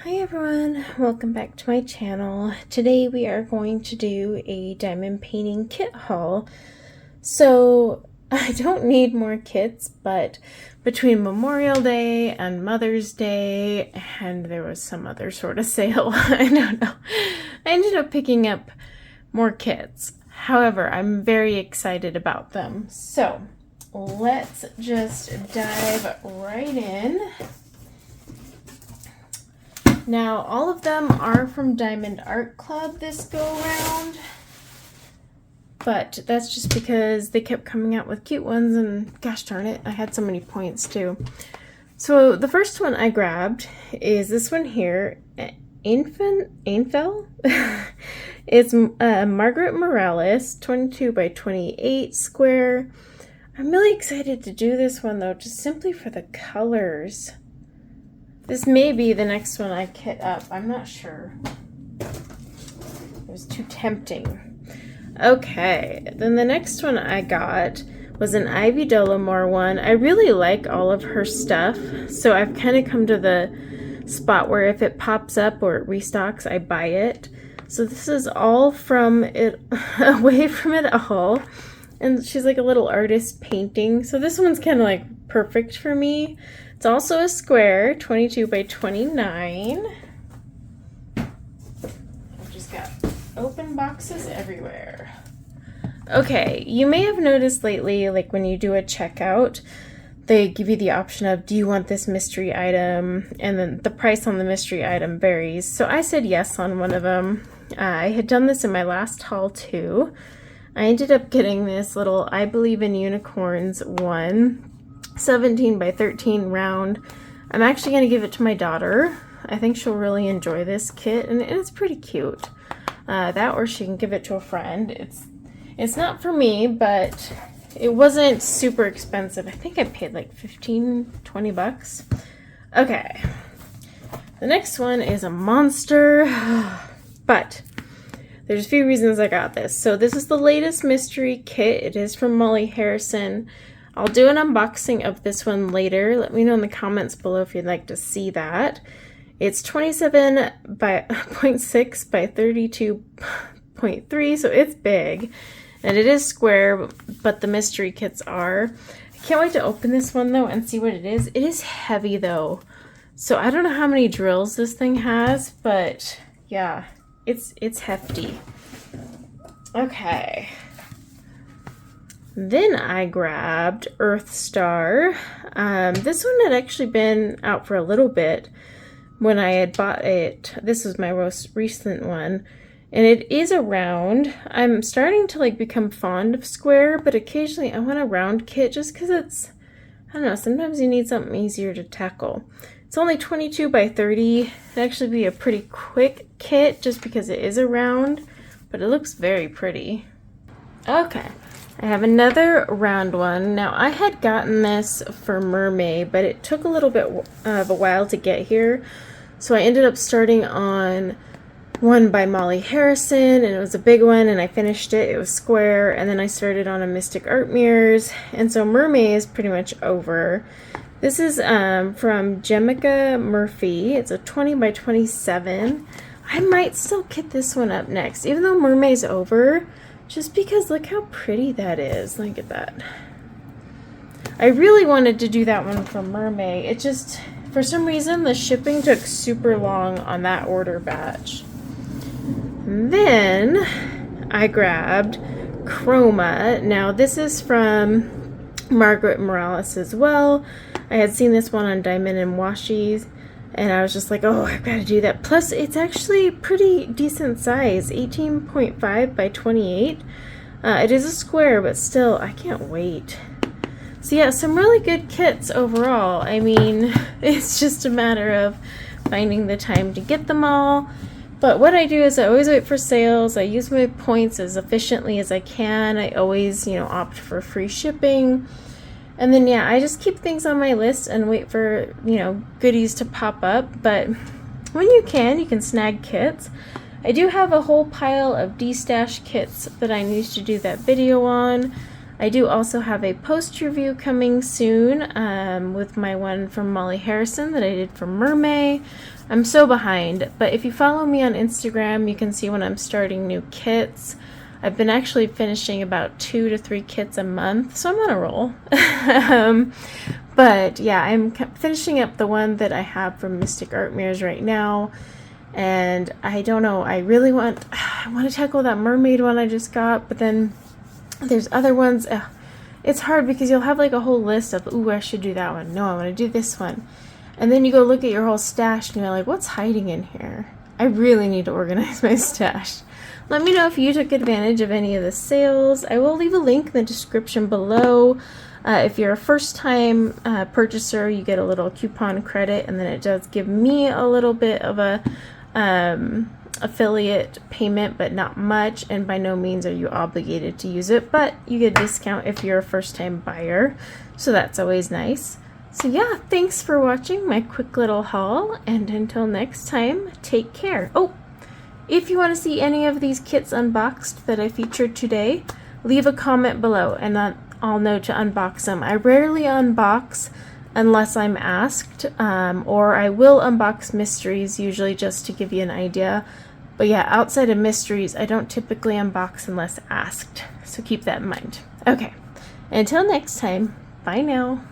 Hi everyone, welcome back to my channel. Today we are going to do a diamond painting kit haul. So I don't need more kits, but between Memorial Day and Mother's Day, and there was some other sort of sale, I don't know, I ended up picking up more kits. However, I'm very excited about them. So let's just dive right in. Now, all of them are from Diamond Art Club this go around, but that's just because they kept coming out with cute ones, and gosh darn it, I had so many points too. So the first one I grabbed is this one here, Ainfel. It's Margaret Morales, 22 by 28 square. I'm really excited to do this one though, just simply for the colors. This may be the next one I kit up. I'm not sure. It was too tempting. Okay, then the next one I got was an Ivy Dolomore one. I really like all of her stuff, so I've kind of come to the spot where if it pops up or it restocks, I buy it. So this is all from it, away from it all. And she's like a little artist painting. So this one's kind of like perfect for me. It's also a square, 22 by 29. I've just got open boxes everywhere. Okay, you may have noticed lately, like when you do a checkout, they give you the option of, do you want this mystery item? And then the price on the mystery item varies. So I said yes on one of them. I had done this in my last haul too. I ended up getting this little I Believe in Unicorns one. 17 by 13 round. I'm actually going to give it to my daughter. I think she'll really enjoy this kit, and it's pretty cute. That, or she can give it to a friend. It's not for me, but it wasn't super expensive. I think I paid like 15-20 bucks. Okay, the next one is a monster, but there's a few reasons I got this. So this is the latest mystery kit. It is from Molly Harrison. I'll do an unboxing of this one later. Let me know in the comments below if you'd like to see that. It's 27 by 0.6 by 32.3, so it's big. And it is square, but the mystery kits are. I can't wait to open this one though and see what it is. It is heavy though. So I don't know how many drills this thing has, but yeah, it's hefty. Okay. Then I grabbed Earth Star. This one had actually been out for a little bit when I had bought it. This was my most recent one. And it is a round. I'm starting to like become fond of square, but occasionally I want a round kit just because it's, I don't know, sometimes you need something easier to tackle. It's only 22 by 30. It'd actually be a pretty quick kit just because it is a round, but it looks very pretty. Okay. I have another round one. Now, I had gotten this for Mermaid, but it took a little bit of a while to get here. So I ended up starting on one by Molly Harrison, and it was a big one, and I finished it. It was square, and then I started on a Mystic Art Mirrors, and so Mermaid is pretty much over. This is from Jemica Murphy. It's a 20 by 27. I might still kit this one up next, even though Mermaid's over. Just because look how pretty that is. Look at that. I really wanted to do that one for Mermaid. It just, for some reason, the shipping took super long on that order batch. And then I grabbed Chroma. Now this is from Margaret Morales as well. I had seen this one on Diamond and Washies, and I was just like, oh, I've got to do that. Plus, it's actually pretty decent size, 18.5 by 28. It is a square, but still, I can't wait. So yeah, some really good kits overall. I mean, it's just a matter of finding the time to get them all. But what I do is I always wait for sales. I use my points as efficiently as I can. I always, opt for free shipping. And then, yeah, I just keep things on my list and wait for, goodies to pop up. But when you can snag kits. I do have a whole pile of D-Stash kits that I need to do that video on. I do also have a post review coming soon with my one from Molly Harrison that I did for Mermaid. I'm so behind, but if you follow me on Instagram, you can see when I'm starting new kits. I've been actually finishing about 2 to 3 kits a month, so I'm on a roll. But yeah, I'm finishing up the one that I have from Mystic Art Mirrors right now. And I don't know, I want to tackle that mermaid one I just got, but then there's other ones. It's hard because you'll have like a whole list of, ooh, I should do that one. No, I want to do this one. And then you go look at your whole stash and you're like, what's hiding in here? I really need to organize my stash. Let me know if you took advantage of any of the sales. I will leave a link in the description below. If you're a first-time purchaser, you get a little coupon credit, and then it does give me a little bit of a affiliate payment, but not much, and by no means are you obligated to use it, but you get a discount if you're a first-time buyer, so that's always nice. So yeah, thanks for watching my quick little haul, and until next time, take care. Oh, if you want to see any of these kits unboxed that I featured today, leave a comment below and I'll know to unbox them. I rarely unbox unless I'm asked, or I will unbox mysteries, usually just to give you an idea. But yeah, outside of mysteries, I don't typically unbox unless asked, so keep that in mind. Okay, until next time, bye now.